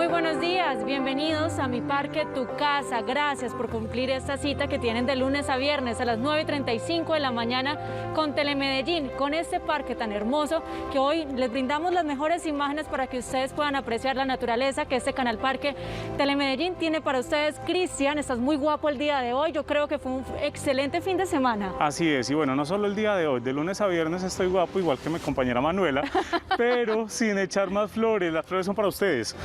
Muy buenos días, bienvenidos a Mi Parque, Tu Casa. Gracias por cumplir esta cita que tienen de lunes a viernes a las 9:35 de la mañana con Telemedellín, con este parque tan hermoso que hoy les brindamos las mejores imágenes para que ustedes puedan apreciar la naturaleza que este canal Parque Telemedellín tiene para ustedes. Cristian, estás muy guapo el día de hoy, yo creo que fue un excelente fin de semana. Así es, y bueno, no solo el día de hoy, de lunes a viernes estoy guapo, igual que mi compañera Manuela, pero sin echar más flores. Las flores son para ustedes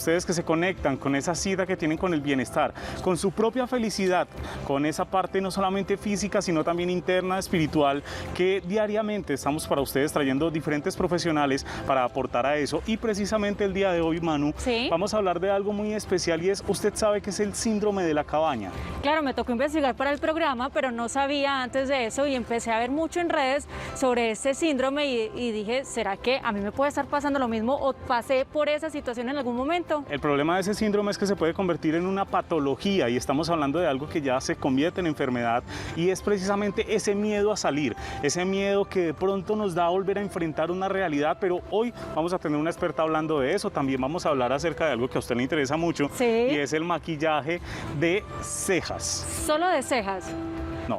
que se conectan con esa cita que tienen con el bienestar, con su propia felicidad, con esa parte no solamente física, sino también interna, espiritual, que diariamente estamos para ustedes trayendo diferentes profesionales para aportar a eso. Y precisamente el día de hoy, Manu, ¿Sí? Vamos a hablar de algo muy especial y es, usted sabe que es el síndrome de la cabaña. Claro, me tocó investigar para el programa, pero no sabía antes de eso y empecé a ver mucho en redes sobre este síndrome y dije, ¿será que a mí me puede estar pasando lo mismo o pasé por esa situación en algún momento? El problema de ese síndrome es que se puede convertir en una patología y estamos hablando de algo que ya se convierte en enfermedad y es precisamente ese miedo a salir, ese miedo que de pronto nos da a volver a enfrentar una realidad, pero hoy vamos a tener una experta hablando de eso. También vamos a hablar acerca de algo que a usted le interesa mucho, ¿Sí? Y es el maquillaje de cejas. Solo de cejas. No,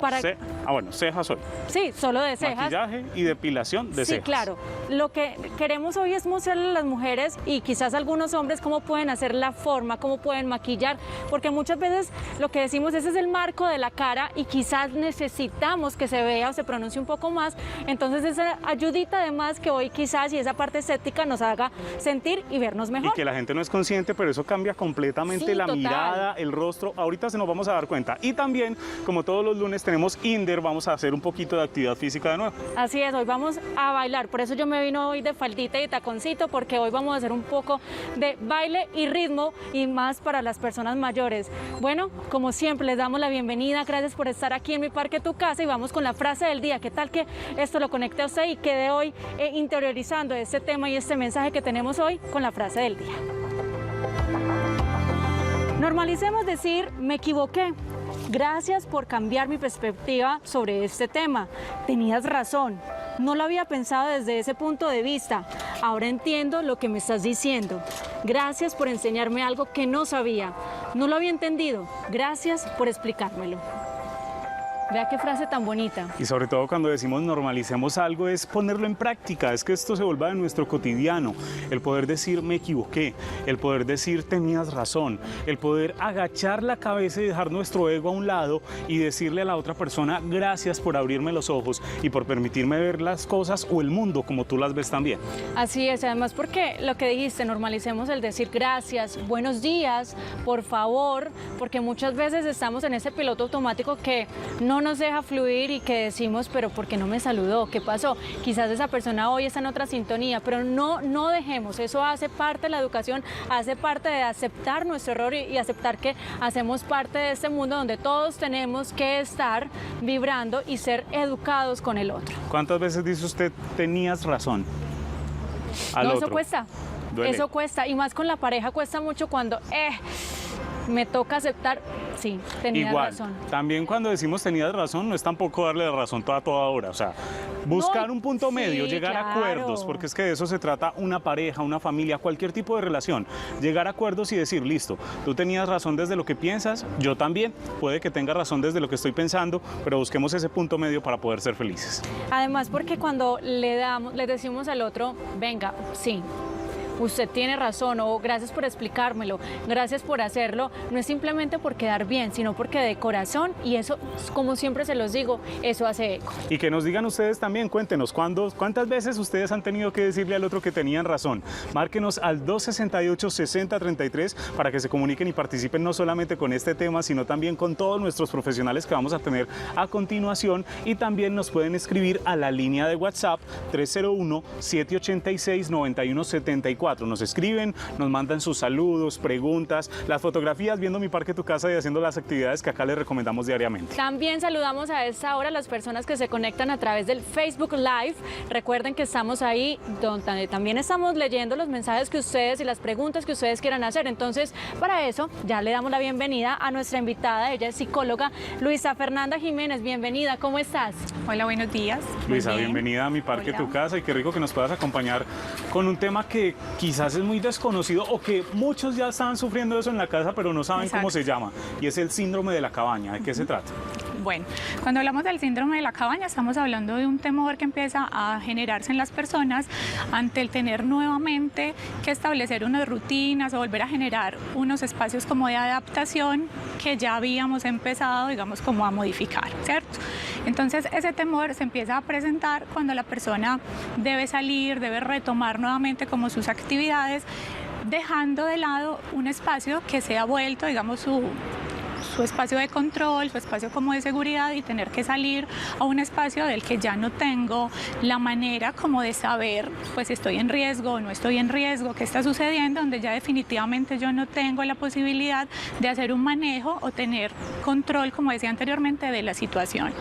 bueno, cejas hoy. Sí, solo de cejas. Maquillaje y depilación de cejas. Sí, claro. Lo que queremos hoy es mostrarle a las mujeres y quizás a algunos hombres cómo pueden hacer la forma, cómo pueden maquillar, porque muchas veces lo que decimos ese es el marco de la cara y quizás necesitamos que se vea o se pronuncie un poco más. Entonces esa ayudita además que hoy quizás y esa parte estética nos haga sentir y vernos mejor. Y que la gente no es consciente, pero eso cambia completamente Sí, la total. mirada, el rostro. Ahorita se nos vamos a dar cuenta. Y también, como todos los lunes, tenemos Inder, vamos a hacer un poquito de actividad física de nuevo. Así es, hoy vamos a bailar, por eso yo me vino hoy de faldita y taconcito, porque hoy vamos a hacer un poco de baile y ritmo y más para las personas mayores. Bueno, como siempre les damos la bienvenida, gracias por estar aquí en Mi Parque, Tu Casa y vamos con la frase del día. ¿Qué tal que esto lo conecte a usted y quede hoy interiorizando este tema y este mensaje que tenemos hoy con la frase del día? Normalicemos decir, me equivoqué. Gracias por cambiar mi perspectiva sobre este tema. Tenías razón. No lo había pensado desde ese punto de vista. Ahora entiendo lo que me estás diciendo. Gracias por enseñarme algo que no sabía. No lo había entendido. Gracias por explicármelo. Vea qué frase tan bonita. Y sobre todo cuando decimos normalicemos algo es ponerlo en práctica, es que esto se vuelva de nuestro cotidiano, el poder decir me equivoqué, el poder decir tenías razón, el poder agachar la cabeza y dejar nuestro ego a un lado y decirle a la otra persona gracias por abrirme los ojos y por permitirme ver las cosas o el mundo como tú las ves también. Así es, además porque lo que dijiste, normalicemos el decir gracias, buenos días, por favor, porque muchas veces estamos en ese piloto automático que no nos deja fluir y que decimos, pero ¿por qué no me saludó? ¿Qué pasó? Quizás esa persona hoy está en otra sintonía, pero no dejemos, eso hace parte de la educación, hace parte de aceptar nuestro error y aceptar que hacemos parte de este mundo donde todos tenemos que estar vibrando y ser educados con el otro. ¿Cuántas veces dice usted tenías razón al No, otro? eso cuesta, Duele. eso cuesta, y más con la pareja cuesta mucho cuando me toca aceptar, sí, tenía Igual, razón. también cuando decimos tenías razón, no es tampoco darle la razón toda hora, o sea, buscar No, un punto medio, sí, llegar a claro. acuerdos, porque es que de eso se trata una pareja, una familia, cualquier tipo de relación, llegar a acuerdos y decir, listo, tú tenías razón desde lo que piensas, yo también, puede que tenga razón desde lo que estoy pensando, pero busquemos ese punto medio para poder ser felices. Además, porque cuando le decimos al otro, venga, sí, usted tiene razón o gracias por explicármelo, gracias por hacerlo, no es simplemente por quedar bien, sino porque de corazón, y eso, como siempre se los digo, eso hace eco. Y que nos digan ustedes también, cuéntenos, ¿cuántas veces ustedes han tenido que decirle al otro que tenían razón? Márquenos al 268-6033 para que se comuniquen y participen no solamente con este tema, sino también con todos nuestros profesionales que vamos a tener a continuación, y también nos pueden escribir a la línea de WhatsApp 301-786-9174. Nos escriben, nos mandan sus saludos, preguntas, las fotografías viendo Mi Parque, Tu Casa y haciendo las actividades que acá les recomendamos diariamente. También saludamos a esta hora a las personas que se conectan a través del Facebook Live. Recuerden que estamos ahí donde también estamos leyendo los mensajes que ustedes y las preguntas que ustedes quieran hacer. Entonces, para eso ya le damos la bienvenida a nuestra invitada. Ella es psicóloga Luisa Fernanda Jiménez. Bienvenida, ¿cómo estás? Hola, buenos días. Luisa, Muy bien. bienvenida a Mi Parque, Hola. Tu Casa, y qué rico que nos puedas acompañar con un tema que quizás es muy desconocido o que muchos ya están sufriendo eso en la casa, pero no saben cómo se llama, y es el síndrome de la cabaña. ¿De qué se trata? Bueno, cuando hablamos del síndrome de la cabaña, estamos hablando de un temor que empieza a generarse en las personas ante el tener nuevamente que establecer unas rutinas o volver a generar unos espacios como de adaptación que ya habíamos empezado, digamos, como a modificar, ¿cierto? Entonces, ese temor se empieza a presentar cuando la persona debe salir, debe retomar nuevamente como sus actividades, dejando de lado un espacio que se ha vuelto, digamos, su espacio de control, su espacio como de seguridad, y tener que salir a un espacio del que ya no tengo la manera como de saber pues si estoy en riesgo o no estoy en riesgo, qué está sucediendo, donde ya definitivamente yo no tengo la posibilidad de hacer un manejo o tener control, como decía anteriormente, de la situación.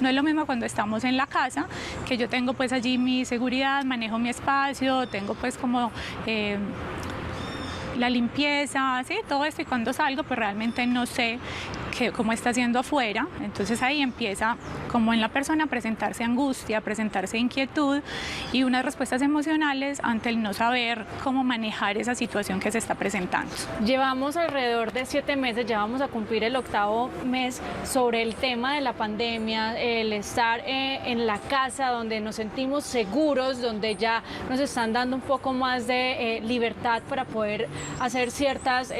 No es lo mismo cuando estamos en la casa, que yo tengo pues allí mi seguridad, manejo mi espacio, tengo pues como la limpieza, ¿sí? Todo esto, y cuando salgo pues realmente no sé cómo está haciendo afuera. Entonces ahí empieza como en la persona a presentarse angustia, a presentarse inquietud y unas respuestas emocionales ante el no saber cómo manejar esa situación que se está presentando. Llevamos alrededor de 7 meses, ya vamos a cumplir el 8º mes sobre el tema de la pandemia, el estar en la casa donde nos sentimos seguros, donde ya nos están dando un poco más de libertad para poder hacer ciertas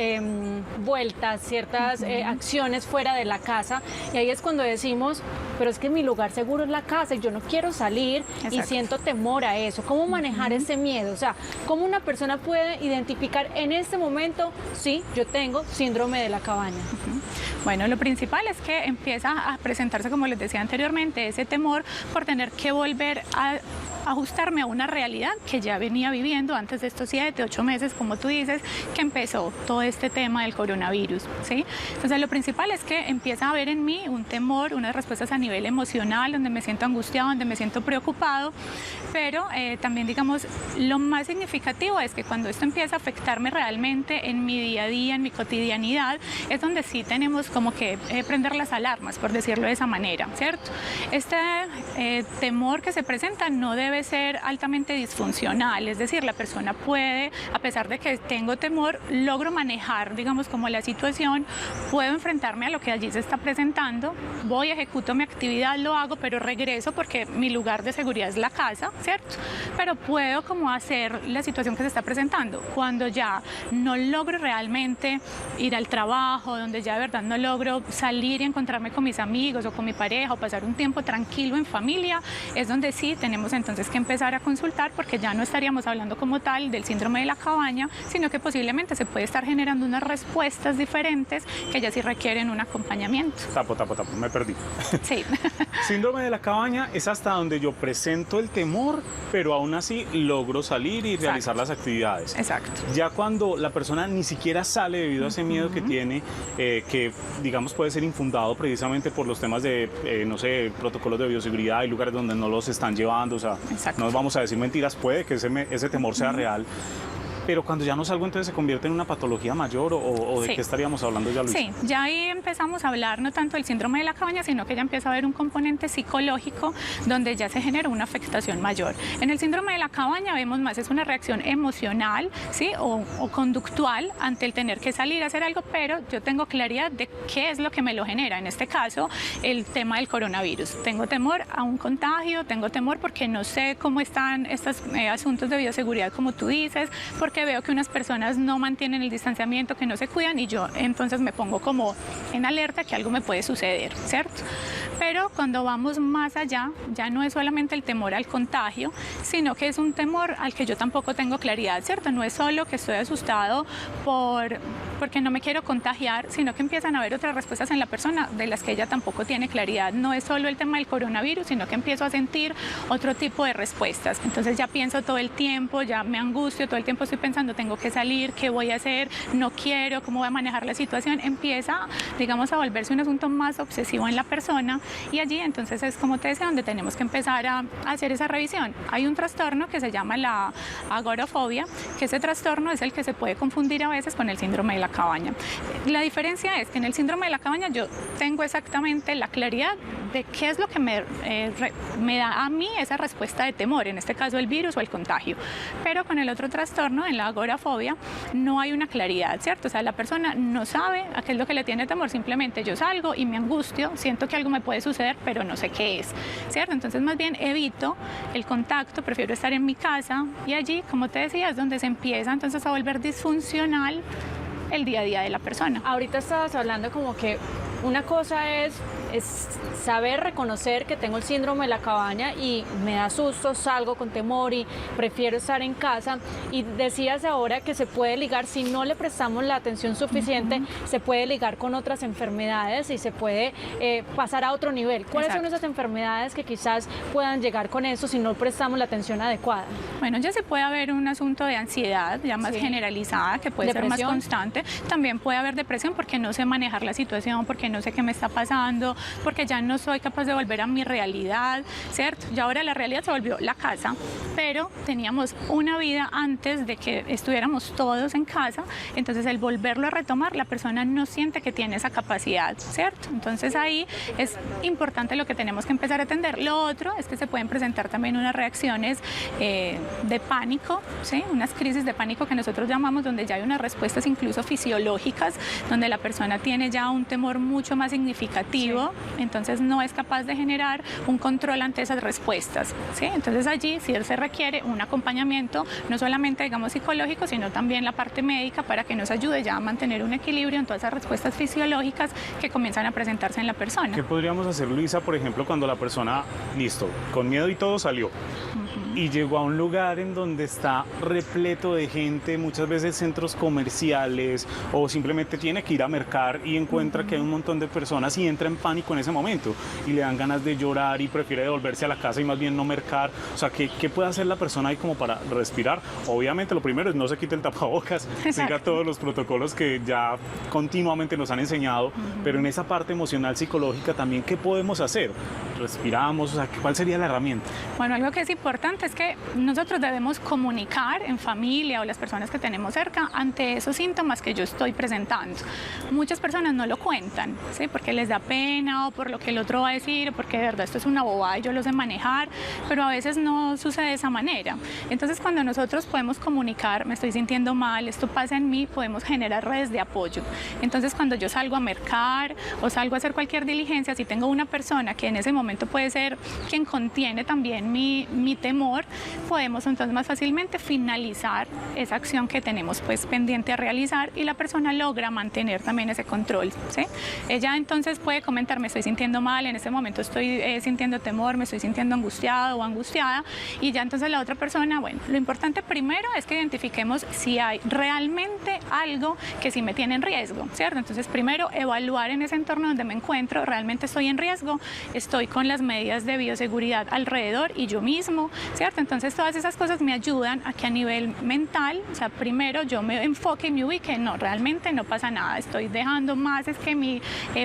vueltas, ciertas acciones fuera de la casa, y ahí es cuando decimos, pero es que mi lugar seguro es la casa y yo no quiero salir. Exacto. Y siento temor a eso. ¿Cómo manejar ese miedo? O sea, ¿cómo una persona puede identificar en este momento, sí, yo tengo síndrome de la cabaña? Bueno, lo principal es que empieza a presentarse, como les decía anteriormente, ese temor por tener que volver a ajustarme a una realidad que ya venía viviendo antes de estos 7, 8 meses, como tú dices, que empezó todo este tema del coronavirus, ¿sí? Entonces, lo principal es que empieza a haber en mí un temor, unas respuestas a nivel emocional, donde me siento angustiado, donde me siento preocupado, pero también, digamos, lo más significativo es que cuando esto empieza a afectarme realmente en mi día a día, en mi cotidianidad, es donde sí tenemos como que prender las alarmas, por decirlo de esa manera, ¿cierto? Este temor que se presenta no debe ser altamente disfuncional, es decir, la persona puede, a pesar de que tengo temor, logro manejar, digamos, como la situación, puedo enfrentarme a lo que allí se está presentando, voy, ejecuto mi actividad, lo hago, pero regreso porque mi lugar de seguridad es la casa, ¿cierto? Pero puedo como hacer la situación que se está presentando. Cuando ya no logro realmente ir al trabajo, donde ya de verdad no logro salir y encontrarme con mis amigos o con mi pareja o pasar un tiempo tranquilo en familia, es donde sí tenemos entonces que empezar a consultar, porque ya no estaríamos hablando como tal del síndrome de la cabaña, sino que posiblemente se puede estar generando unas respuestas diferentes que ya sí requieren un acompañamiento. Tapo, me perdí. Sí. Síndrome de la cabaña es hasta donde yo presento el temor, pero aún así logro salir y realizar las actividades. Exacto. Ya cuando la persona ni siquiera sale debido a ese miedo que tiene, que digamos puede ser infundado precisamente por los temas de, no sé, protocolos de bioseguridad, hay lugares donde no los están llevando, o sea, no vamos a decir mentiras, puede que ese temor sea real. Pero cuando ya no salgo, entonces se convierte en una patología mayor, o de qué estaríamos hablando ya, Luisa. Sí, ya ahí empezamos a hablar no tanto del síndrome de la cabaña, sino que ya empieza a haber un componente psicológico donde ya se genera una afectación mayor. En el síndrome de la cabaña vemos más, es una reacción emocional, ¿sí? o conductual ante el tener que salir a hacer algo, pero yo tengo claridad de qué es lo que me lo genera. En este caso, el tema del coronavirus. Tengo temor a un contagio, tengo temor porque no sé cómo están estos asuntos de bioseguridad, como tú dices, porque veo que unas personas no mantienen el distanciamiento, que no se cuidan, y yo entonces me pongo como en alerta que algo me puede suceder, ¿cierto? Pero cuando vamos más allá, ya no es solamente el temor al contagio, sino que es un temor al que yo tampoco tengo claridad, ¿cierto? No es solo que estoy asustado porque no me quiero contagiar, sino que empiezan a haber otras respuestas en la persona de las que ella tampoco tiene claridad. No es solo el tema del coronavirus, sino que empiezo a sentir otro tipo de respuestas. Entonces ya pienso todo el tiempo, ya me angustio, todo el tiempo estoy pensando, tengo que salir, ¿qué voy a hacer? No quiero, ¿cómo voy a manejar la situación? Empieza, digamos, a volverse un asunto más obsesivo en la persona, y allí entonces es, como te decía, donde tenemos que empezar a hacer esa revisión. Hay un trastorno que se llama la agorafobia, que ese trastorno es el que se puede confundir a veces con el síndrome de la cabaña. La diferencia es que en el síndrome de la cabaña yo tengo exactamente la claridad de qué es lo que me da a mí esa respuesta de temor, en este caso el virus o el contagio. Pero con el otro trastorno, en la agorafobia, no hay una claridad, ¿cierto? O sea, la persona no sabe a qué es lo que le tiene temor, simplemente yo salgo y me angustio, siento que algo me puede suceder, pero no sé qué es, ¿cierto? Entonces más bien evito el contacto, prefiero estar en mi casa y allí, como te decía, es donde se empieza entonces a volver disfuncional el día a día de la persona. Ahorita estabas hablando como que una cosa es saber reconocer que tengo el síndrome de la cabaña y me da susto, salgo con temor y prefiero estar en casa. Y decías ahora que se puede ligar, si no le prestamos la atención suficiente, se puede ligar con otras enfermedades y se puede pasar a otro nivel. ¿Cuáles son esas enfermedades que quizás puedan llegar con eso si no prestamos la atención adecuada? Bueno, ya se puede haber un asunto de ansiedad ya más generalizada, que puede ser más constante. También puede haber depresión porque no sé manejar la situación, porque no sé qué me está pasando, porque ya no soy capaz de volver a mi realidad, ¿cierto? Ya ahora la realidad se volvió la casa, pero teníamos una vida antes de que estuviéramos todos en casa, entonces el volverlo a retomar, la persona no siente que tiene esa capacidad, ¿cierto? Entonces ahí es importante lo que tenemos que empezar a atender. Lo otro es que se pueden presentar también unas reacciones de pánico, ¿sí? Unas crisis de pánico que nosotros llamamos, donde ya hay unas respuestas incluso fisiológicas, donde la persona tiene ya un temor mucho más significativo, entonces no es capaz de generar un control ante esas respuestas, ¿sí? Entonces allí sí se requiere un acompañamiento, no solamente digamos psicológico, sino también la parte médica para que nos ayude ya a mantener un equilibrio en todas esas respuestas fisiológicas que comienzan a presentarse en la persona. ¿Qué podríamos hacer, Luisa, por ejemplo, cuando la persona, listo, con miedo y todo salió? Y llegó a un lugar en donde está repleto de gente, muchas veces centros comerciales, o simplemente tiene que ir a mercar y encuentra que hay un montón de personas y entra en pánico en ese momento y le dan ganas de llorar y prefiere devolverse a la casa y más bien no mercar. O sea, ¿qué puede hacer la persona ahí como para respirar? Obviamente lo primero es no se quite el tapabocas, siga todos los protocolos que ya continuamente nos han enseñado, pero en esa parte emocional, psicológica también, ¿qué podemos hacer? Respiramos, o sea, ¿cuál sería la herramienta? Bueno, algo que es importante es que nosotros debemos comunicar en familia o las personas que tenemos cerca ante esos síntomas que yo estoy presentando. Muchas personas no lo cuentan, ¿sí? Porque les da pena o por lo que el otro va a decir, o porque de verdad esto es una bobada y yo lo sé manejar, pero a veces no sucede de esa manera. Entonces cuando nosotros podemos comunicar, me estoy sintiendo mal, esto pasa en mí, podemos generar redes de apoyo. Entonces cuando yo salgo a mercar o salgo a hacer cualquier diligencia, si tengo una persona que en ese momento puede ser quien contiene también mi temor, podemos entonces más fácilmente finalizar esa acción que tenemos pues pendiente a realizar y la persona logra mantener también ese control, ¿sí? Ella entonces puede comentar, me estoy sintiendo mal, en este momento estoy sintiendo temor, me estoy sintiendo angustiado o angustiada, y ya entonces la otra persona, bueno, lo importante primero es que identifiquemos si hay realmente algo que sí me tiene en riesgo, ¿cierto? Entonces primero evaluar en ese entorno donde me encuentro, realmente estoy en riesgo, estoy con las medidas de bioseguridad alrededor y yo mismo, ¿cierto? Entonces todas esas cosas me ayudan a que a nivel mental, o sea, primero yo me enfoque y me ubique, no, realmente no pasa nada, estoy dejando más, es que mi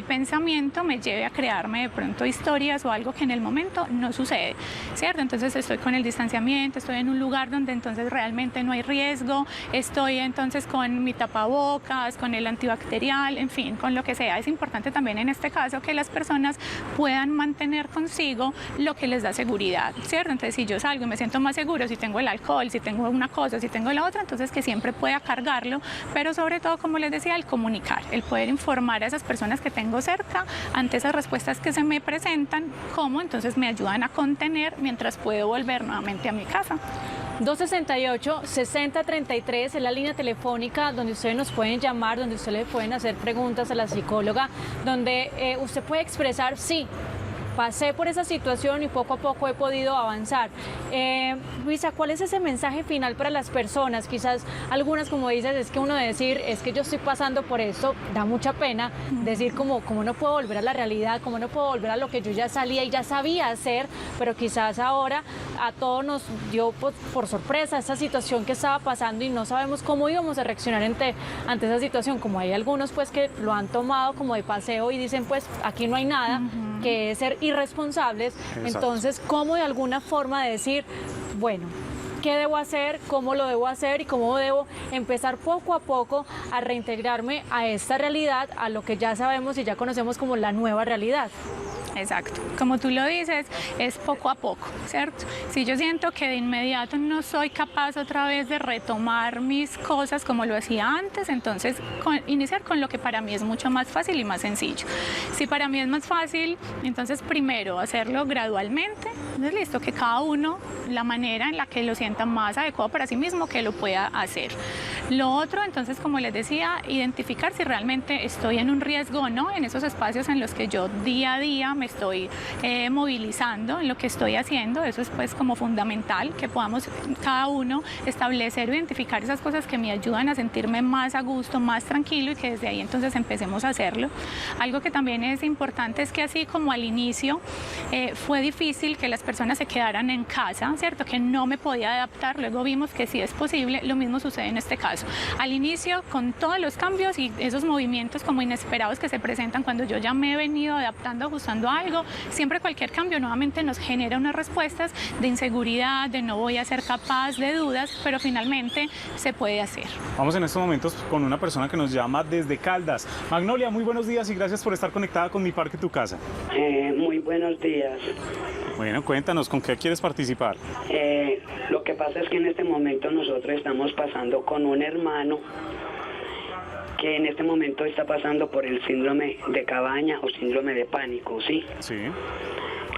pensamiento me lleve a crearme de pronto historias o algo que en el momento no sucede, ¿cierto? Entonces estoy con el distanciamiento, estoy en un lugar donde entonces realmente no hay riesgo, estoy entonces con mi tapabocas, con el antibacterial, en fin, con lo que sea. Es importante también en este caso que las personas puedan mantener consigo lo que les da seguridad, ¿cierto? Entonces si yo salgo y me siento más seguro, si tengo el alcohol, si tengo una cosa, si tengo la otra, entonces que siempre pueda cargarlo, pero sobre todo, como les decía, el comunicar, el poder informar a esas personas que tengo cerca ante esas respuestas que se me presentan, cómo entonces me ayudan a contener mientras puedo volver nuevamente a mi casa. 268-6033 es la línea telefónica donde ustedes nos pueden llamar, donde ustedes le pueden hacer preguntas a la psicóloga, donde usted puede expresar, sí, pasé por esa situación y poco a poco he podido avanzar. Luisa, ¿cuál es ese mensaje final para las personas? Quizás algunas, como dices, es que uno decir, es que yo estoy pasando por esto, da mucha pena decir como no puedo volver a la realidad, como no puedo volver a lo que yo ya salía y ya sabía hacer, pero quizás ahora a todos nos dio por sorpresa esa situación que estaba pasando y no sabemos cómo íbamos a reaccionar ante esa situación, como hay algunos pues que lo han tomado como de paseo y dicen pues aquí no hay nada, que es ser irresponsables. Exacto. Entonces, ¿cómo de alguna forma de decir, bueno, qué debo hacer, cómo lo debo hacer y cómo debo empezar poco a poco a reintegrarme a esta realidad, a lo que ya sabemos y ya conocemos como la nueva realidad? Exacto. Como tú lo dices, es poco a poco, ¿cierto? Si yo siento que de inmediato no soy capaz otra vez de retomar mis cosas como lo hacía antes, entonces iniciar con lo que para mí es mucho más fácil y más sencillo. Si para mí es más fácil, entonces primero hacerlo gradualmente. Entonces, listo, que cada uno, la manera en la que lo sienta más adecuado para sí mismo, que lo pueda hacer. Lo otro, entonces, como les decía, identificar si realmente estoy en un riesgo o no en esos espacios en los que yo día a día me estoy movilizando, en lo que estoy haciendo. Eso es pues como fundamental, que podamos cada uno establecer o identificar esas cosas que me ayudan a sentirme más a gusto, más tranquilo, y que desde ahí entonces empecemos a hacerlo. Algo que también es importante es que así como al inicio fue difícil que las personas se quedaran en casa, ¿cierto? Que no me podía adaptar, luego vimos que sí es posible, lo mismo sucede en este caso. Al inicio, con todos los cambios y esos movimientos como inesperados que se presentan cuando yo ya me he venido adaptando, ajustando a algo, siempre cualquier cambio nuevamente nos genera unas respuestas de inseguridad, de no voy a ser capaz, de dudas, pero finalmente se puede hacer. Vamos en estos momentos con una persona que nos llama desde Caldas. Magnolia, muy buenos días y gracias por estar conectada con Mi Parque Tu Casa. Muy buenos días. Bueno, cuéntanos, ¿con qué quieres participar? Lo que pasa es que en este momento nosotros estamos pasando con un hermano que en este momento está pasando por el síndrome de cabaña o síndrome de pánico, ¿sí? Sí.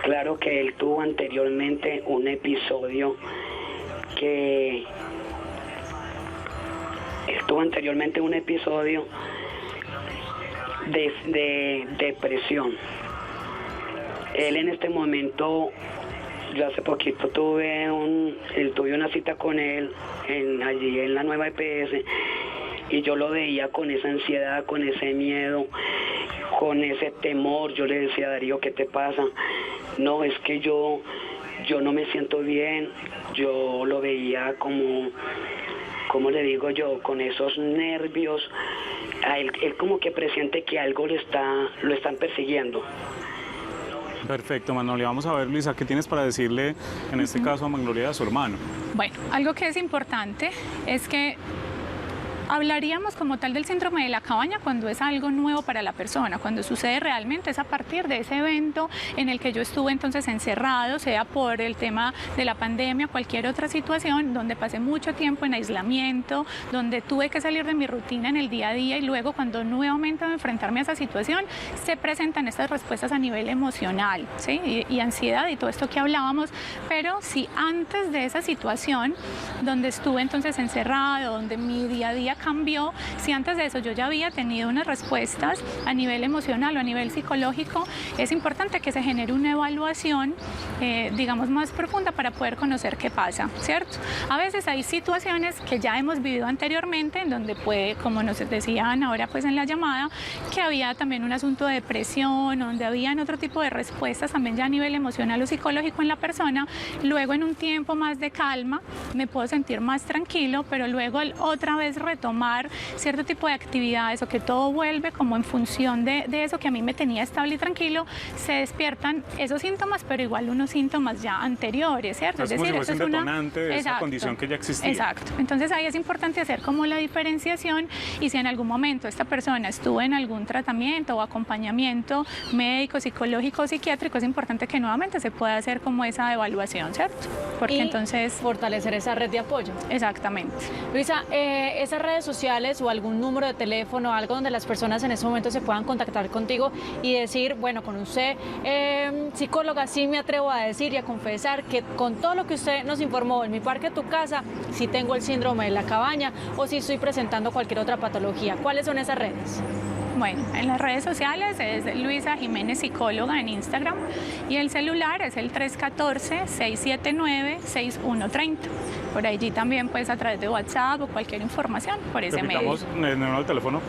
Claro que él tuvo anteriormente un episodio de depresión. Él en este momento, yo hace poquito tuve una cita con él allí en la nueva EPS, y yo lo veía con esa ansiedad, con ese miedo, con ese temor. Yo le decía: Darío, ¿qué te pasa? No, es que yo no me siento bien. Yo lo veía como le digo yo, con esos nervios. Él como que presiente que algo lo están persiguiendo. Perfecto, Magnolia. Vamos a ver, Luisa, ¿qué tienes para decirle en este caso a Magnolia y a su hermano? Bueno, algo que es importante es que hablaríamos como tal del síndrome de la cabaña cuando es algo nuevo para la persona, cuando sucede realmente es a partir de ese evento en el que yo estuve entonces encerrado, sea por el tema de la pandemia, cualquier otra situación, donde pasé mucho tiempo en aislamiento, donde tuve que salir de mi rutina en el día a día, y luego cuando nuevamente me enfrentarme a esa situación, se presentan estas respuestas a nivel emocional, ¿sí? y ansiedad y todo esto que hablábamos. Pero si antes de esa situación, donde estuve entonces encerrado, donde mi día a día cambió, si antes de eso yo ya había tenido unas respuestas a nivel emocional o a nivel psicológico, es importante que se genere una evaluación, digamos, más profunda para poder conocer qué pasa, ¿cierto? A veces hay situaciones que ya hemos vivido anteriormente, en donde puede, como nos decían ahora pues en la llamada, que había también un asunto de depresión, donde habían otro tipo de respuestas también ya a nivel emocional o psicológico en la persona. Luego, en un tiempo más de calma, me puedo sentir más tranquilo, pero luego otra vez retomar cierto tipo de actividades, o que todo vuelve como en función de eso que a mí me tenía estable y tranquilo, se despiertan esos síntomas, pero igual unos síntomas ya anteriores, ¿cierto? Es como si fuese un detonante de esa condición que ya existía. Exacto. Entonces ahí es importante hacer como la diferenciación, y si en algún momento esta persona estuvo en algún tratamiento o acompañamiento médico, psicológico, psiquiátrico, es importante que nuevamente se pueda hacer como esa evaluación, ¿cierto? Porque y entonces fortalecer esa red de apoyo. Exactamente. Luisa, esas redes sociales o algún número de teléfono, algo donde las personas en ese momento se puedan contactar contigo y decir, bueno, con usted, psicóloga, sí me atrevo a decir y a confesar que con todo lo que usted nos informó en Mi Parque Tu Casa, sí tengo el síndrome de la cabaña o sí estoy presentando cualquier otra patología. ¿Cuáles son esas redes? Bueno, en las redes sociales es Luisa Jiménez Psicóloga en Instagram, y el celular es el 314-679-6130. Por allí también, pues, a través de WhatsApp o cualquier información por ese medio. Repitamos el número de teléfono.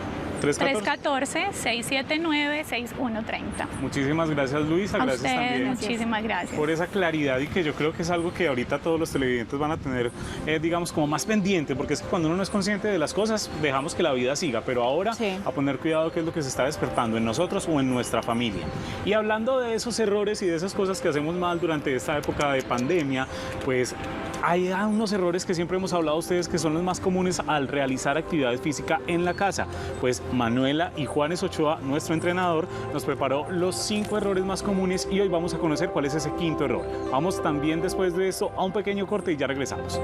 314-679-6130. Muchísimas gracias, Luisa. A Gracias ustedes, también muchísimas gracias. por esa claridad, y que yo creo que es algo que ahorita todos los televidentes van a tener, digamos, como más pendiente, porque es que cuando uno no es consciente de las cosas, dejamos que la vida siga, pero ahora Sí. a poner cuidado qué es lo que se está despertando en nosotros o en nuestra familia. Y hablando de esos errores y de esas cosas que hacemos mal durante esta época de pandemia, pues hay unos errores que siempre hemos hablado a ustedes que son los más comunes al realizar actividad física en la casa. Pues Manuela y Juanes Ochoa, nuestro entrenador, nos preparó los 5 errores más comunes y hoy vamos a conocer cuál es ese quinto error. Vamos también después de esto a un pequeño corte y ya regresamos.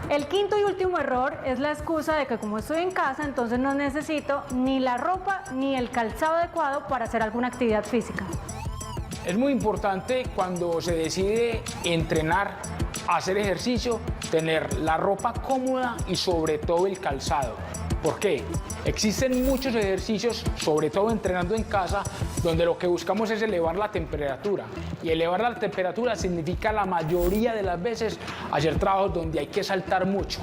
El quinto y último error es la excusa de que como estoy en casa, entonces no necesito ni la ropa ni el calzado adecuado para hacer alguna actividad física. Es muy importante cuando se decide entrenar, hacer ejercicio, tener la ropa cómoda y sobre todo el calzado. ¿Por qué? Existen muchos ejercicios, sobre todo entrenando en casa, donde lo que buscamos es elevar la temperatura. Y elevar la temperatura significa la mayoría de las veces hacer trabajos donde hay que saltar mucho.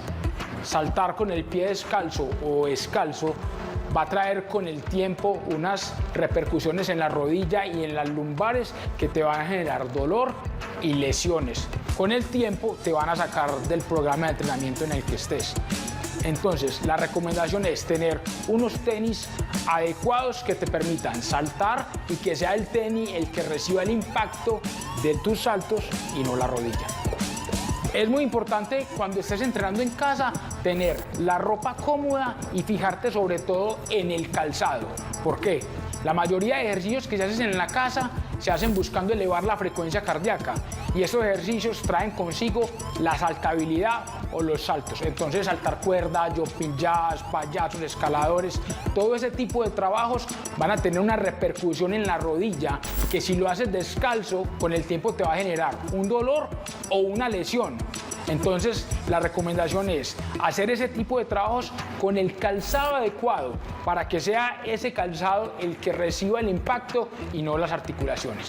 Saltar con el pie descalzo o descalzo va a traer con el tiempo unas repercusiones en la rodilla y en las lumbares que te van a generar dolor y lesiones. Con el tiempo te van a sacar del programa de entrenamiento en el que estés. Entonces, la recomendación es tener unos tenis adecuados que te permitan saltar y que sea el tenis el que reciba el impacto de tus saltos y no la rodilla. Es muy importante cuando estés entrenando en casa tener la ropa cómoda y fijarte sobre todo en el calzado. ¿Por qué? La mayoría de ejercicios que se hacen en la casa se hacen buscando elevar la frecuencia cardíaca y estos ejercicios traen consigo la saltabilidad o los saltos. Entonces saltar cuerda, jumping jacks, payasos, escaladores, todo ese tipo de trabajos van a tener una repercusión en la rodilla que si lo haces descalzo con el tiempo te va a generar un dolor o una lesión. Entonces la recomendación es hacer ese tipo de trabajos con el calzado adecuado para que sea ese calzado el que reciba el impacto y no las articulaciones.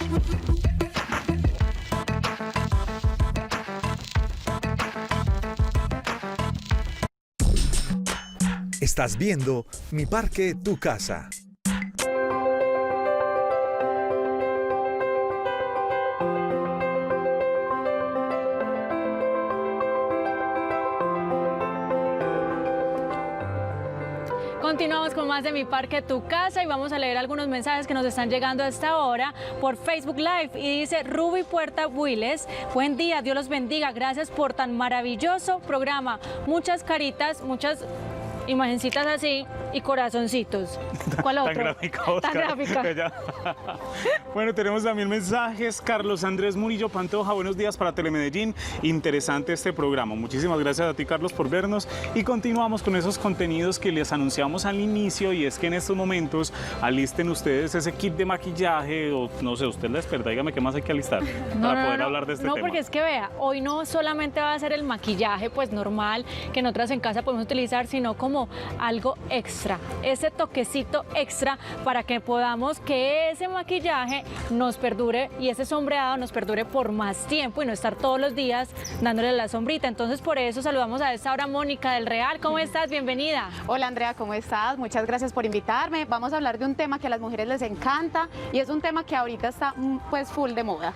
Estás viendo Mi Parque, Tu Casa. Continuamos con más de Mi Parque, Tu Casa y vamos a leer algunos mensajes que nos están llegando a esta hora por Facebook Live. Y dice Ruby Puerta Willes, buen día, Dios los bendiga, gracias por tan maravilloso programa. Muchas caritas, muchas imagencitas así y corazoncitos. ¿Cuál otro? Tan gráfica, Oscar. Tan gráfica. Bueno, tenemos también mensajes. Carlos Andrés Murillo Pantoja, buenos días para Telemedellín. Interesante este programa. Muchísimas gracias a ti, Carlos, por vernos. Y continuamos con esos contenidos que les anunciamos al inicio, y es que en estos momentos alisten ustedes ese kit de maquillaje, o no sé, usted la experta, dígame qué más hay que alistar para poder hablar de este tema. No, porque es que vea, hoy no solamente va a ser el maquillaje pues normal que nosotras en casa podemos utilizar, sino como algo extra, ese toquecito extra para que podamos que ese maquillaje nos perdure y ese sombreado nos perdure por más tiempo y no estar todos los días dándole la sombrita. Entonces por eso saludamos a esta hora Mónica del Real. ¿Cómo estás? Bienvenida. Hola Andrea, ¿cómo estás? Muchas gracias por invitarme. Vamos a hablar de un tema que a las mujeres les encanta y es un tema que ahorita está pues full de moda.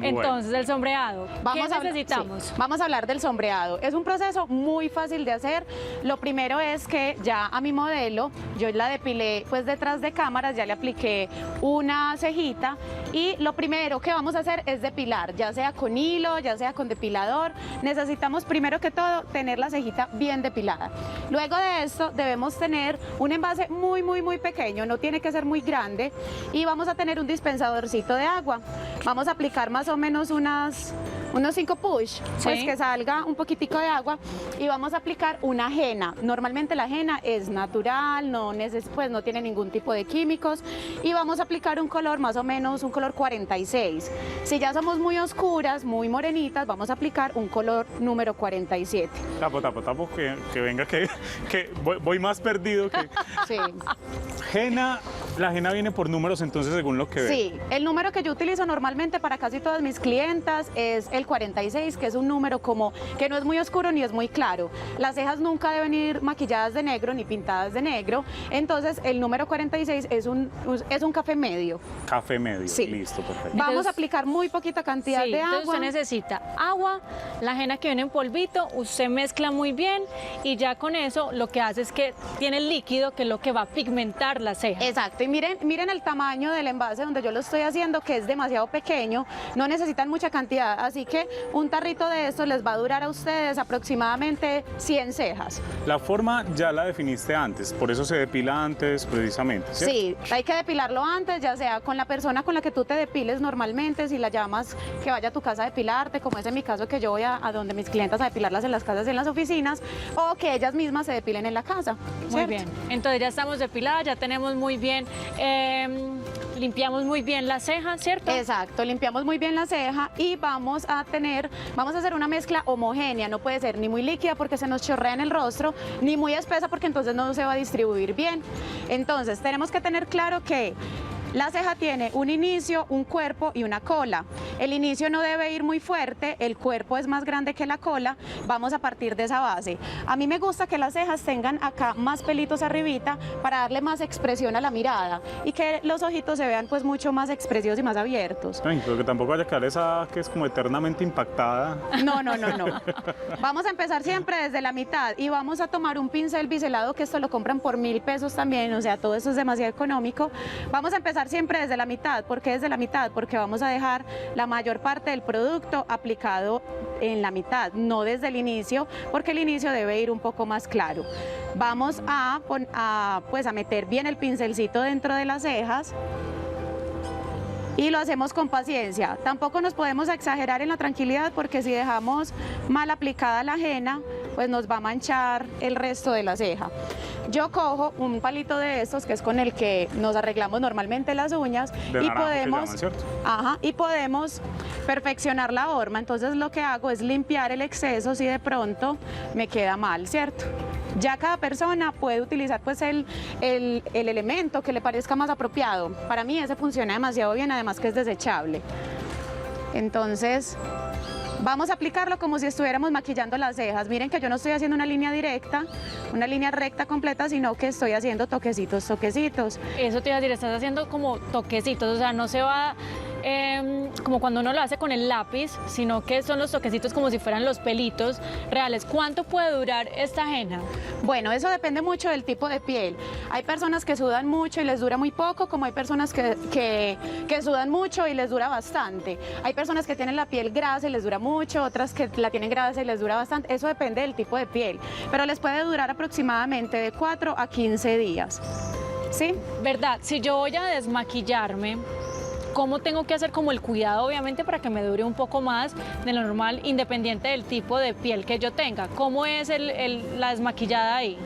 Entonces, el sombreado, ¿qué necesitamos? Sí, vamos a hablar del sombreado. Es un proceso muy fácil de hacer. Lo primero es que ya a mi modelo, yo la depilé pues detrás de cámaras, ya le apliqué una cejita y lo primero que vamos a hacer es depilar, ya sea con hilo, ya sea con depilador. Necesitamos primero que todo tener la cejita bien depilada. Luego de esto debemos tener un envase muy pequeño, no tiene que ser muy grande, y vamos a tener un dispensadorcito de agua. Vamos a aplicar más o menos unos 5 push, pues que salga un poquitico de agua, y vamos a aplicar una henna. Normalmente la henna es natural, pues no tiene ningún tipo de químicos, y vamos a aplicar un color más o menos, un color 46. Si ya somos muy oscuras, muy morenitas, vamos a aplicar un color número 47. Tapo, que venga, que voy más perdido que... Sí. Henna, la henna viene por números, entonces, según lo que veo. Sí, el número que yo utilizo normalmente para casi todas mis clientas es el 46, que es un número como que no es muy oscuro ni es muy claro. Las cejas nunca deben ir maquilladas de negro ni pintadas de negro, entonces el número 46 es un café medio. Café medio, sí. Listo, perfecto. Vamos a aplicar muy poquita cantidad de agua. Entonces usted necesita agua, la henna que viene en polvito, usted mezcla muy bien y ya con eso lo que hace es que tiene el líquido que es lo que va a pigmentar la ceja. Exacto, Exacto, y miren el tamaño del envase donde yo lo estoy haciendo, que es demasiado pequeño, no necesitan mucha cantidad, así que un tarrito de estos les va a durar a ustedes aproximadamente 100 cejas. La forma ya la definiste antes, por eso se depila antes precisamente, ¿cierto? Sí, hay que depilarlo antes, ya sea con la persona con la que tú te depiles normalmente, si la llamas que vaya a tu casa a depilarte, como es en mi caso que yo voy a donde mis clientas a depilarlas en las casas y en las oficinas, o que ellas mismas se depilen en la casa. Muy ¿cierto? bien, entonces ya estamos depiladas, ya tenemos muy bien, limpiamos muy bien la ceja, ¿cierto? Exacto, limpiamos muy bien la ceja y vamos a hacer una mezcla homogénea, no puede ser ni muy líquida porque se nos chorrea en el rostro, ni muy espesa porque entonces no se va a distribuir bien. Entonces tenemos que tener claro que la ceja tiene un inicio, un cuerpo y una cola. El inicio no debe ir muy fuerte, el cuerpo es más grande que la cola, vamos a partir de esa base. A mí me gusta que las cejas tengan acá más pelitos arribita para darle más expresión a la mirada y que los ojitos se vean pues mucho más expresivos y más abiertos. Ay, pero que tampoco vaya a quedar esa que es como eternamente impactada. No. Vamos a empezar siempre desde la mitad y vamos a tomar un pincel biselado, que esto lo compran por 1.000 pesos también, o sea, todo eso es demasiado económico. Vamos a empezar siempre desde la mitad. ¿Por qué desde la mitad? Porque vamos a dejar la mayor parte del producto aplicado en la mitad, no desde el inicio, porque el inicio debe ir un poco más claro. Vamos a meter bien el pincelcito dentro de las cejas. Y lo hacemos con paciencia. Tampoco nos podemos exagerar en la tranquilidad porque si dejamos mal aplicada la henna, pues nos va a manchar el resto de la ceja. Yo cojo un palito de estos, que es con el que nos arreglamos normalmente las uñas, De y naranjo que podemos, llaman, ¿cierto? y podemos perfeccionar la horma. Entonces lo que hago es limpiar el exceso si de pronto me queda mal, ¿cierto? Ya cada persona puede utilizar pues el elemento que le parezca más apropiado. Para mí ese funciona demasiado bien, además que es desechable. Entonces vamos a aplicarlo como si estuviéramos maquillando las cejas. Miren que yo no estoy haciendo una línea directa, una línea recta completa, sino que estoy haciendo toquecitos, toquecitos. Eso te iba a decir, estás haciendo como toquecitos, o sea, no se va como cuando uno lo hace con el lápiz, sino que son los toquecitos como si fueran los pelitos reales. ¿Cuánto puede durar esta henna? Bueno, eso depende mucho del tipo de piel. Hay personas que sudan mucho y les dura muy poco, como hay personas que sudan mucho y les dura bastante. Hay personas que tienen la piel grasa y les dura mucho, otras que la tienen grasa y les dura bastante. Eso depende del tipo de piel, pero les puede durar aproximadamente de 4 a 15 días. ¿Sí? ¿Verdad? Si yo voy a desmaquillarme, ¿cómo tengo que hacer como el cuidado, obviamente, para que me dure un poco más de lo normal, independiente del tipo de piel que yo tenga? ¿Cómo es la desmaquillada ahí?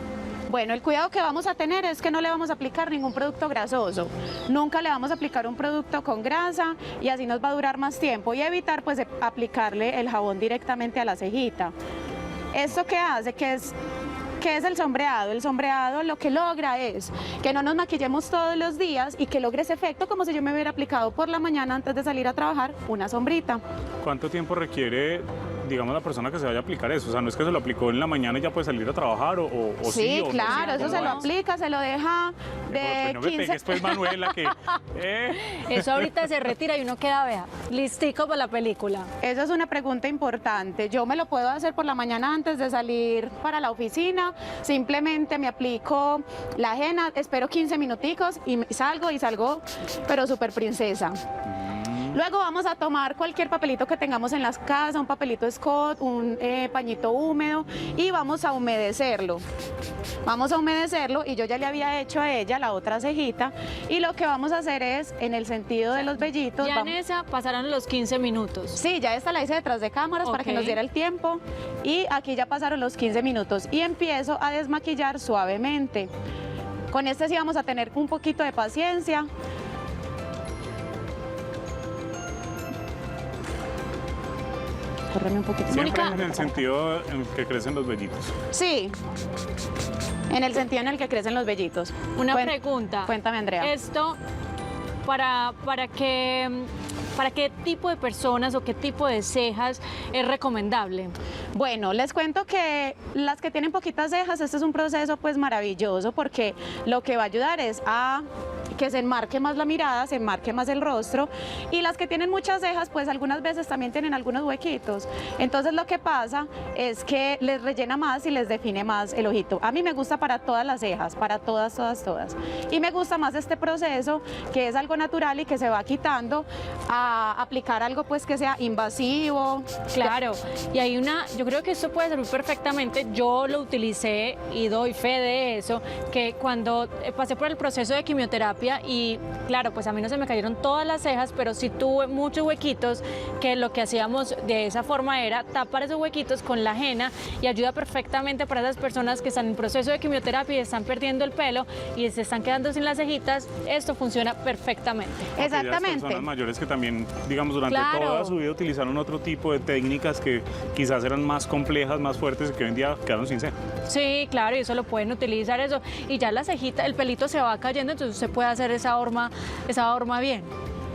Bueno, el cuidado que vamos a tener es que no le vamos a aplicar ningún producto grasoso. Nunca le vamos a aplicar un producto con grasa y así nos va a durar más tiempo y evitar pues aplicarle el jabón directamente a la cejita. ¿Esto qué hace? ¿Qué es el sombreado? El sombreado lo que logra es que no nos maquillemos todos los días y que logre ese efecto como si yo me hubiera aplicado por la mañana antes de salir a trabajar una sombrita. ¿Cuánto tiempo requiere, digamos, la persona que se vaya a aplicar eso? O sea, no es que se lo aplicó en la mañana y ya puede salir a trabajar o sí, o claro, no, eso se lo aplica, se lo deja de no me 15... pegues, pues, Manuela, que... Eso ahorita se retira y uno queda, vea, listico para la película. Esa es una pregunta importante. Yo me lo puedo hacer por la mañana antes de salir para la oficina. Simplemente me aplico la henna, espero 15 minuticos y salgo, pero súper princesa. Luego vamos a tomar cualquier papelito que tengamos en las casas, un papelito Scott, un pañito húmedo y vamos a humedecerlo. Vamos a humedecerlo y yo ya le había hecho a ella la otra cejita y lo que vamos a hacer es, en el sentido de los vellitos... Ya en esa pasaron los 15 minutos. Sí, ya esta la hice detrás de cámaras para que nos diera el tiempo y aquí ya pasaron los 15 minutos y empiezo a desmaquillar suavemente. Con este sí vamos a tener un poquito de paciencia. Córreme un poquito. Siempre Mónica, en el sentido en el que crecen los vellitos. Sí, en el sentido en el que crecen los vellitos. una pregunta. Cuéntame, Andrea. Esto, para que ¿Para qué tipo de personas o qué tipo de cejas es recomendable? Bueno, les cuento que las que tienen poquitas cejas, este es un proceso pues maravilloso porque lo que va a ayudar es a que se enmarque más la mirada, se enmarque más el rostro, y las que tienen muchas cejas pues algunas veces también tienen algunos huequitos, entonces lo que pasa es que les rellena más y les define más el ojito. A mí me gusta para todas las cejas, para todas, y me gusta más este proceso que es algo natural y que se va quitando a aplicar algo pues que sea invasivo. Claro, y hay yo creo que esto puede servir perfectamente, yo lo utilicé y doy fe de eso, que cuando pasé por el proceso de quimioterapia y claro, pues a mí no se me cayeron todas las cejas, pero sí tuve muchos huequitos, que lo que hacíamos de esa forma era tapar esos huequitos con la henna y ayuda perfectamente para esas personas que están en proceso de quimioterapia y están perdiendo el pelo y se están quedando sin las cejitas, esto funciona perfectamente. Exactamente. Personas mayores que también, digamos, durante Claro. toda su vida utilizaron otro tipo de técnicas que quizás eran más complejas, más fuertes y que hoy en día quedaron sin ceja. Sí, claro, y eso lo pueden utilizar eso y ya la cejita, el pelito se va cayendo, entonces se puede hacer esa horma bien.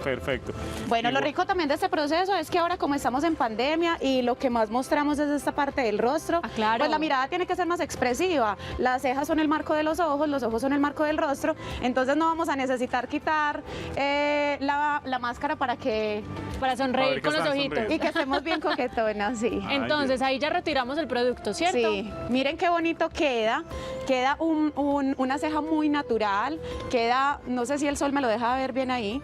Perfecto. Bueno, Y lo rico también de este proceso es que ahora como estamos en pandemia y lo que más mostramos es esta parte del rostro, claro. pues la mirada tiene que ser más expresiva. Las cejas son el marco de los ojos son el marco del rostro, entonces no vamos a necesitar quitar la máscara para sonreír que con los están ojitos. sonriendo. y que estemos bien coquetonas, sí. Entonces ahí ya retiramos el producto, ¿cierto? Sí, miren qué bonito queda una ceja muy natural, no sé si el sol me lo deja ver bien ahí.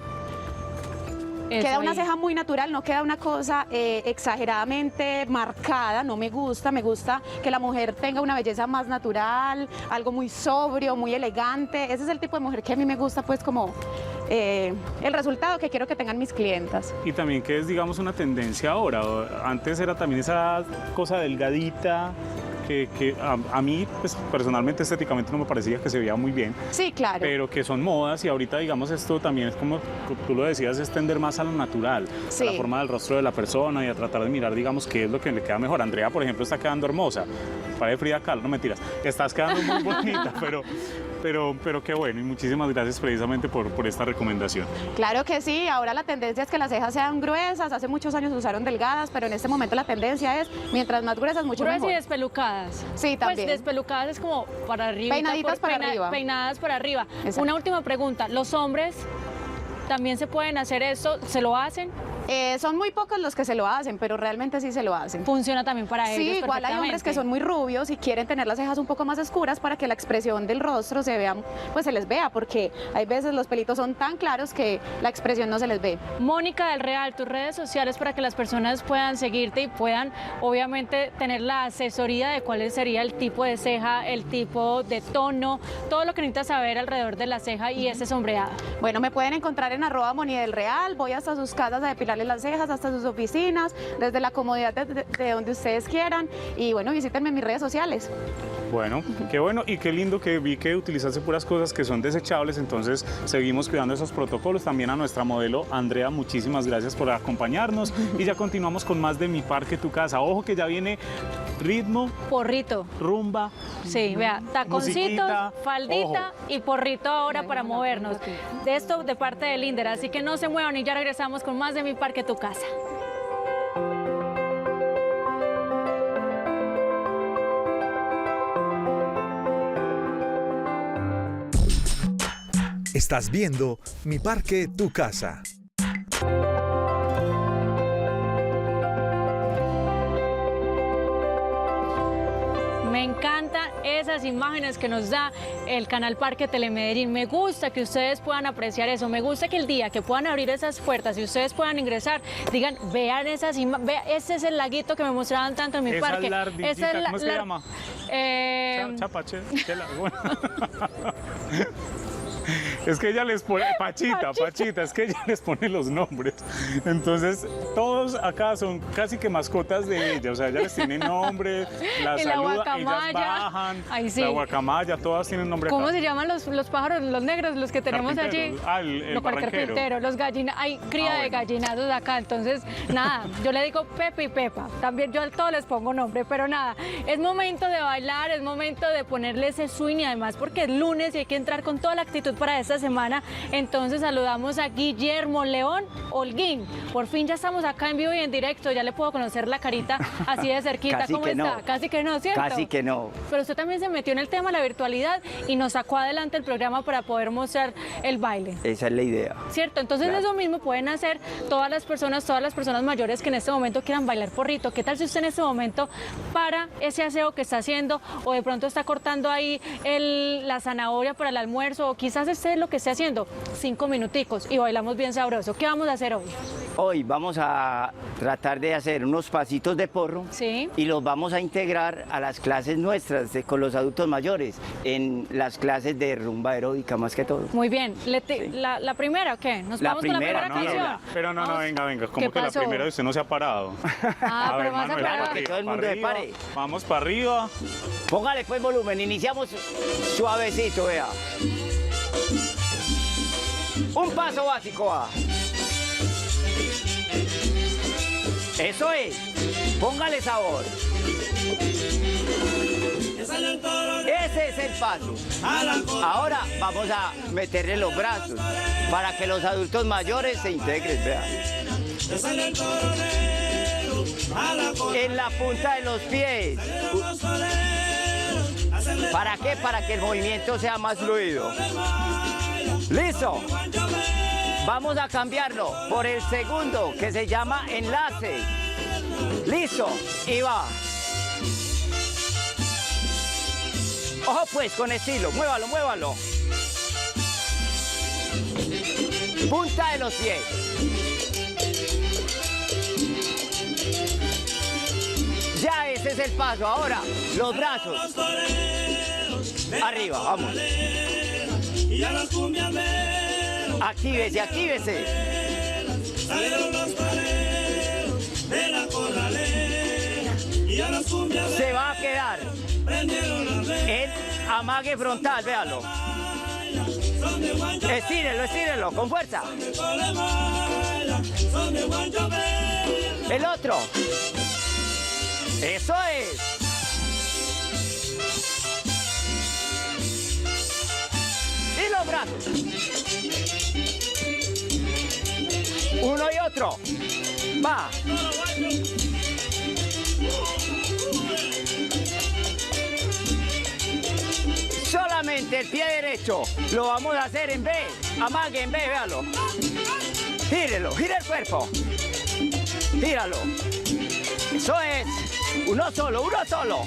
Eso Queda una ahí. ceja muy natural, no queda una cosa exageradamente marcada, no me gusta que la mujer tenga una belleza más natural, algo muy sobrio, muy elegante. Ese es el tipo de mujer que a mí me gusta, pues como el resultado que quiero que tengan mis clientas. Y también que es, digamos, una tendencia ahora. Antes era también esa cosa delgadita, que a mí, pues, personalmente, estéticamente no me parecía que se veía muy bien, Sí, claro. pero que son modas y ahorita, digamos, esto también es como tú lo decías, es tender más a lo natural, Sí. a la forma del rostro de la persona y a tratar de mirar, digamos, qué es lo que le queda mejor. Andrea, por ejemplo, está quedando hermosa, parece Frida Kahlo, no mentiras, estás quedando muy bonita, pero qué bueno y muchísimas gracias precisamente por esta recomendación. Claro que sí, ahora la tendencia es que las cejas sean gruesas, hace muchos años se usaron delgadas, pero en este momento la tendencia es mientras más gruesas, mucho Gruesas mejor. y despelucadas. Sí, también. Pues despelucadas es como para arriba. Peinaditas para arriba. Peinadas para arriba. Exacto. Una última pregunta, ¿los hombres también se pueden hacer esto? ¿Se lo hacen? Son muy pocos los que se lo hacen, pero realmente sí se lo hacen. Funciona también para ellos Sí, igual hay hombres que son muy rubios y quieren tener las cejas un poco más oscuras para que la expresión del rostro se vea, pues se les vea, porque hay veces los pelitos son tan claros que la expresión no se les ve. Mónica del Real, tus redes sociales para que las personas puedan seguirte y puedan obviamente tener la asesoría de cuál sería el tipo de ceja, el tipo de tono, todo lo que necesitas saber alrededor de la ceja y ese sombreado. Bueno, me pueden encontrar en @monidelreal, voy hasta sus casas a depilarles las cejas, hasta sus oficinas, desde la comodidad de donde ustedes quieran, y bueno, visítenme en mis redes sociales. Bueno, qué bueno y qué lindo que vi que utilizaste puras cosas que son desechables, entonces seguimos cuidando esos protocolos. También a nuestra modelo Andrea, muchísimas gracias por acompañarnos y ya continuamos con más de Mi Parque Tu Casa. Ojo que ya viene ritmo, Porrito. rumba. Sí, vea, taconcitos, musiquita, faldita ojo. y porrito ahora para movernos. De esto de parte de Linder, así que no se muevan y ya regresamos con más de Mi Parque Tu Casa. Estás viendo Mi Parque Tu Casa. Me encantan esas imágenes que nos da el canal Parque Telemedellín. Me gusta que ustedes puedan apreciar eso. Me gusta que el día que puedan abrir esas puertas y ustedes puedan ingresar, digan, vean esas imágenes, vea, ese es el laguito que me mostraban tanto en mi Esa parque. lardillita, Esa es ¿cómo se llama? Chapache, es que ella les pone, Pachita, es que ella les pone los nombres. Entonces, todos acá son casi que mascotas de ella. O sea, ella les tiene nombre, las Y la saluda, guacamaya. ellas bajan. Ay, sí. La guacamaya, todas tienen nombre ¿Cómo acá. se llaman los pájaros, los negros, los que tenemos allí? Carpinteros. El No, cualquier barranquero. carpintero, los gallinas, hay cría de bueno. gallinazos acá, entonces nada, yo le digo Pepe y Pepa, también yo a todos les pongo nombre, pero nada, es momento de bailar, es momento de ponerle ese swing y además porque es lunes y hay que entrar con toda la actitud para estas esta semana. Entonces saludamos a Guillermo León Holguín. Por fin ya estamos acá en vivo y en directo, ya le puedo conocer la carita así de cerquita. Casi ¿Cómo que está? no. Casi que no, ¿cierto? Casi que no. Pero usted también se metió en el tema de la virtualidad y nos sacó adelante el programa para poder mostrar el baile. Esa es la idea. ¿Cierto? Entonces Claro. eso mismo pueden hacer todas las personas mayores que en este momento quieran bailar porrito. ¿Qué tal si usted en este momento para ese aseo que está haciendo o de pronto está cortando ahí la zanahoria para el almuerzo o quizás esté lo que esté haciendo? 5 minuticos y bailamos bien sabroso. ¿Qué vamos a hacer hoy? Hoy vamos a tratar de hacer unos pasitos de porro Sí. y los vamos a integrar a las clases nuestras con los adultos mayores, en las clases de rumba aeróbica más que todo. Muy bien. ¿La primera o qué? ¿Nos La vamos con la primera, primera no, canción? Pero no, Vamos. venga, ¿Qué como que la pasó? primera de usted no se ha parado. Ah, pero vas a Manuel, parar. para Que todo el arriba, mundo se para pare. arriba. Vamos para arriba. Póngale pues volumen, iniciamos suavecito, vea. Un paso básico, va. Eso es, póngale sabor. Ese es el paso. Ahora vamos a meterle los brazos para que los adultos mayores se integren, vean. En la punta de los pies. ¿Para qué? Para que el movimiento sea más fluido. ¿Listo? Vamos a cambiarlo por el segundo, que se llama enlace. ¿Listo? Y va. Ojo pues, con estilo. Muévalo, muévalo. Punta de los pies. Ya ese es el paso. Ahora, los brazos. Arriba, vamos. Actívese, actívese. Se va a quedar en amague frontal, véalo. Estírelo, estírelo, con fuerza. El otro. Eso es. Y los brazos. Uno y otro. Va. Solamente el pie derecho lo vamos a hacer en B. Amague en B, véalo. Gírelo, gira el cuerpo. Gíralo. Eso es. Uno solo, uno solo.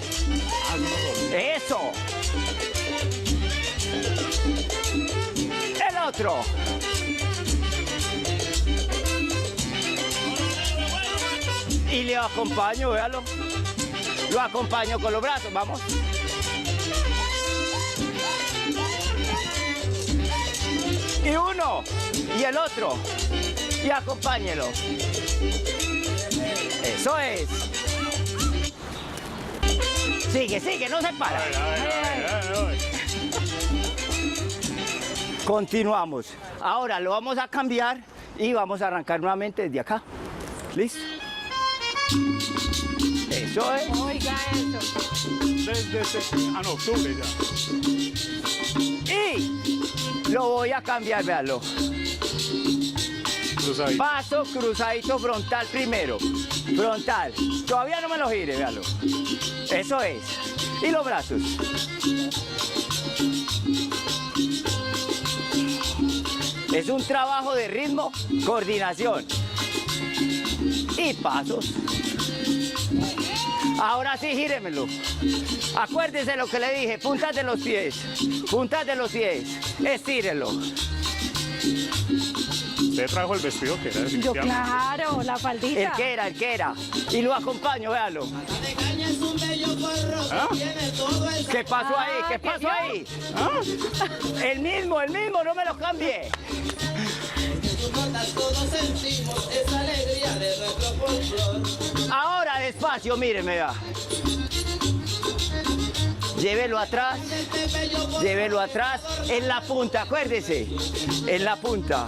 Eso. El otro. Y le acompaño, véalo. Lo acompaño con los brazos, vamos. Y uno, y el otro. Y acompáñelo. Eso es. Sigue, sigue, no se para. A ver. Continuamos. Ahora lo vamos a cambiar y vamos a arrancar nuevamente desde acá. ¿Listo? Eso es. Oiga eso. No, octubre ya. Y lo voy a cambiar, véalo. Cruzadito. Paso cruzadito frontal primero. Frontal. Todavía no me lo gire, véalo. Eso es. Y los brazos. Es un trabajo de ritmo, coordinación. Y pasos. Ahora sí, gíremelo. Acuérdese lo que le dije, puntas de los pies. Puntas de los pies. Estírelo. Usted trajo el vestido que era Yo, definitivamente. claro, la faldita. El que era. Y lo acompaño, véalo. ¿Ah? ¿Qué pasó ahí? ¿Qué ¿qué pasó vio? ahí? ¿Ah? El mismo, no me lo cambie. Ahora despacio, míreme, vea. Llévelo atrás, en la punta, acuérdese, en la punta,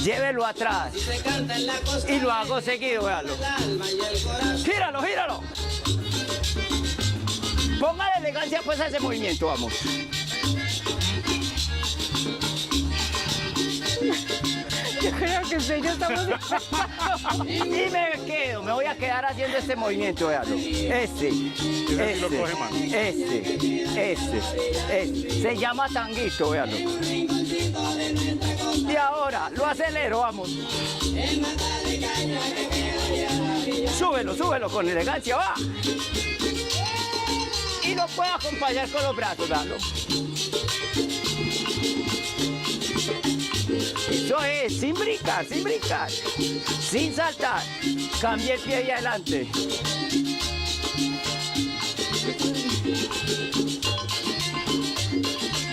llévelo atrás y lo hago seguido, véalo. Gíralo, gíralo. Póngale elegancia pues a ese movimiento, vamos. que usted y yo estamos Y me voy a quedar haciendo este movimiento, véalo. Este. lo coge, mano. Este. Se llama tanguito, véalo. Y ahora lo acelero, vamos. Súbelo con elegancia, va. Y lo puedo acompañar con los brazos, véalo. Eso es, sin brincar, sin saltar. Cambie el pie y adelante.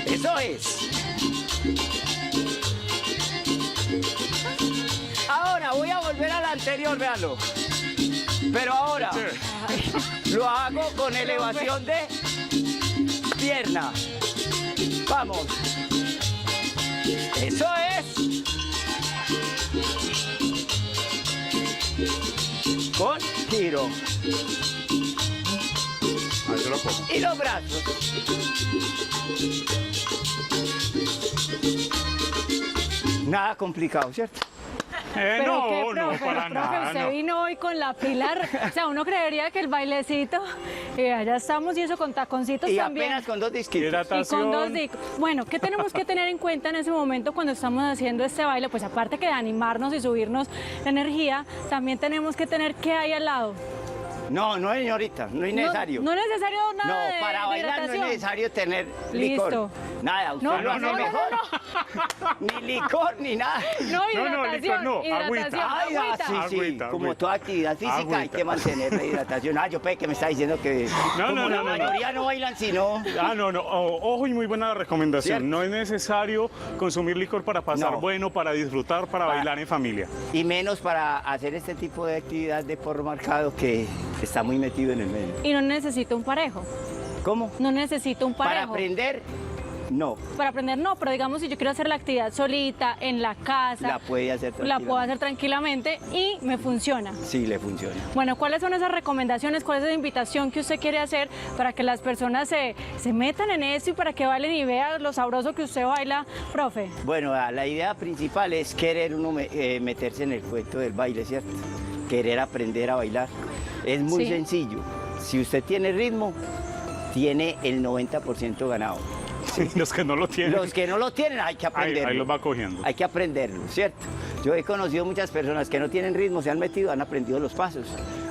Eso es. Ahora voy a volver al anterior, véalo. Pero ahora lo hago con elevación de pierna. Vamos. Eso es. Con giro. Ahí yo lo cojo. Y los brazos. Nada complicado, ¿cierto? No, qué, no, profe, para profe, nada. usted No. vino hoy con la pilar. O sea, uno creería que el bailecito, y allá estamos y eso con taconcitos Y también. apenas con 2 disquitos. Y con 2 Hidratación. discos. Bueno, ¿qué tenemos que tener en cuenta en ese momento cuando estamos haciendo este baile? Pues aparte que de animarnos y subirnos la energía, también tenemos que tener qué hay al lado. No, señorita, no es necesario. No es necesario nada de para bailar no es hidratación. necesario tener Listo. licor. Nada, usted No, lo hace no, no, mejor. Ni licor ni nada. No, No, hidratación, licor no, hidratación, agüita. Ay, agüita. sí, Agüita, como agüita. toda actividad física hay Agüita. que mantener la hidratación. Yo pensé que me está diciendo que No, como no, la no, no, mayoría no bailan sino... No. Ojo y muy buena recomendación. ¿Cierto? No es necesario consumir licor para pasar No. bueno, para disfrutar, para bailar en familia. Y menos para hacer este tipo de actividad de porro marcado que está muy metido en el medio. Y no necesito un parejo. ¿Cómo? No necesito un Para parejo. aprender, no. Para aprender no, pero digamos si yo quiero hacer la actividad solita, en la casa, La puede hacer la tranquilamente. puedo hacer tranquilamente y me funciona. Sí, le funciona. Bueno, ¿cuáles son esas recomendaciones, cuál es la invitación que usted quiere hacer para que las personas se metan en eso y para que bailen y vean lo sabroso que usted baila, profe? Bueno, la idea principal es querer uno meterse en el cuento del baile, ¿cierto? Querer aprender a bailar. Es muy Sí. sencillo. Si usted tiene ritmo, tiene el 90% ganado. Los que no lo tienen, Los que no lo tienen hay que aprenderlo. ahí los va cogiendo. Hay que aprenderlo, ¿cierto? Yo he conocido muchas personas que no tienen ritmo, se han metido, han aprendido los pasos.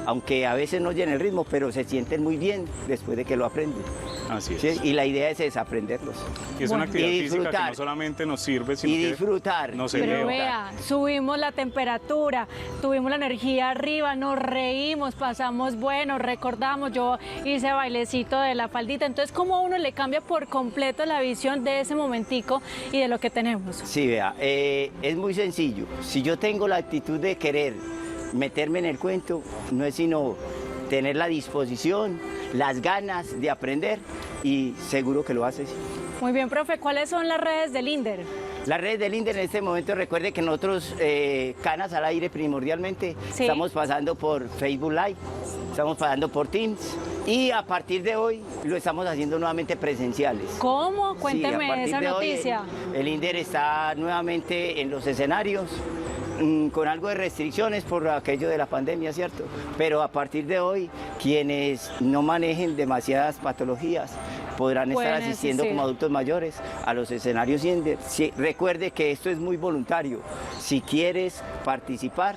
Aunque a veces no llenan el ritmo, pero se sienten muy bien después de que lo aprenden. Así es. ¿sí? Y la idea es aprenderlos. Y es una actividad Y física que disfrutar. no solamente nos sirve, sino Y que disfrutar. nos Pero eleva. vea, subimos la temperatura, tuvimos la energía arriba, nos reímos, pasamos bueno, recordamos, yo hice bailecito de la faldita, entonces cómo a uno le cambia por completo la visión de ese momentico y de lo que tenemos. Sí, vea, es muy sencillo. Si yo tengo la actitud de querer meterme en el cuento, no es sino tener la disposición, las ganas de aprender y seguro que lo haces. Muy bien, profe, ¿cuáles son las redes del INDER? Las redes del INDER en este momento, recuerde que nosotros, Canas al Aire primordialmente, Sí. estamos pasando por Facebook Live, estamos pasando por Teams y a partir de hoy lo estamos haciendo nuevamente presenciales. ¿Cómo? Sí, a Cuénteme partir esa de hoy, noticia. el INDER está nuevamente en los escenarios con algo de restricciones por aquello de la pandemia, ¿cierto? Pero a partir de hoy, quienes no manejen demasiadas patologías podrán estar Pueden asistiendo asistir. como adultos mayores a los escenarios INDER. Sí, recuerde que esto es muy voluntario. Si quieres participar,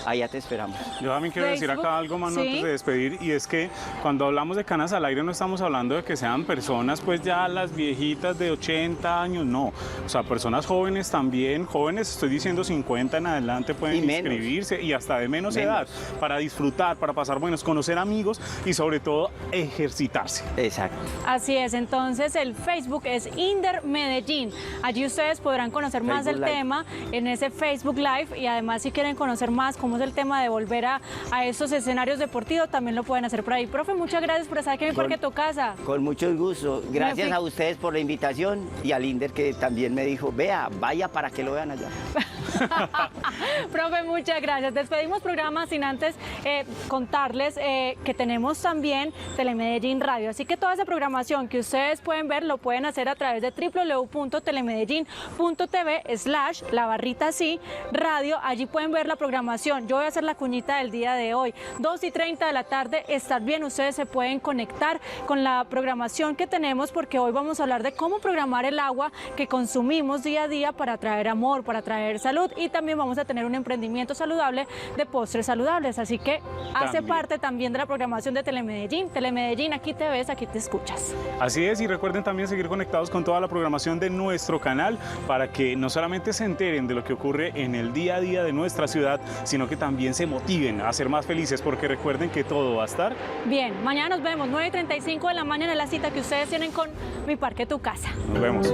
allá te esperamos. Yo también quiero decir Facebook, acá algo, Manu, sí. antes de despedir, y es que cuando hablamos de Canas al Aire no estamos hablando de que sean personas, pues ya las viejitas de 80 años, no. O sea, personas jóvenes también, jóvenes, estoy diciendo 50 en adelante pueden Y menos. inscribirse y hasta de menos Menos. edad, para disfrutar, para pasar buenos, conocer amigos y sobre todo ejercitarse. Exacto. Así es, entonces el Facebook es INDER Medellín. Allí ustedes podrán conocer más Facebook del Live. tema en ese Facebook Live y además si quieren conocer más cómo es el tema de volver a estos escenarios deportivos, también lo pueden hacer por ahí. Profe, muchas gracias por estar aquí en mi Parque Tu Casa. Con mucho gusto. Gracias fui- a ustedes por la invitación y al INDER que también me dijo, vea, vaya para que lo vean allá. Profe, muchas gracias. Despedimos programa sin antes contarles que tenemos también Telemedellín Radio. Así que toda esa programación que ustedes pueden ver lo pueden hacer a través de www.telemedellin.tv/radio. Allí pueden ver la programación. Yo voy a hacer la cuñita del día de hoy. 2:30 de la tarde, estar bien. Ustedes se pueden conectar con la programación que tenemos porque hoy vamos a hablar de cómo programar el agua que consumimos día a día para traer amor, para traer salud, y también vamos a tener un emprendimiento saludable de postres saludables. Así que hace parte también de la programación de Telemedellín. Telemedellín, aquí te ves, aquí te escuchas. Así es, y recuerden también seguir conectados con toda la programación de nuestro canal para que no solamente se enteren de lo que ocurre en el día a día de nuestra ciudad, sino que también se motiven a ser más felices, porque recuerden que todo va a estar bien. Mañana nos vemos, 9:35 de la mañana, en la cita que ustedes tienen con Mi Parque Tu Casa. Nos vemos.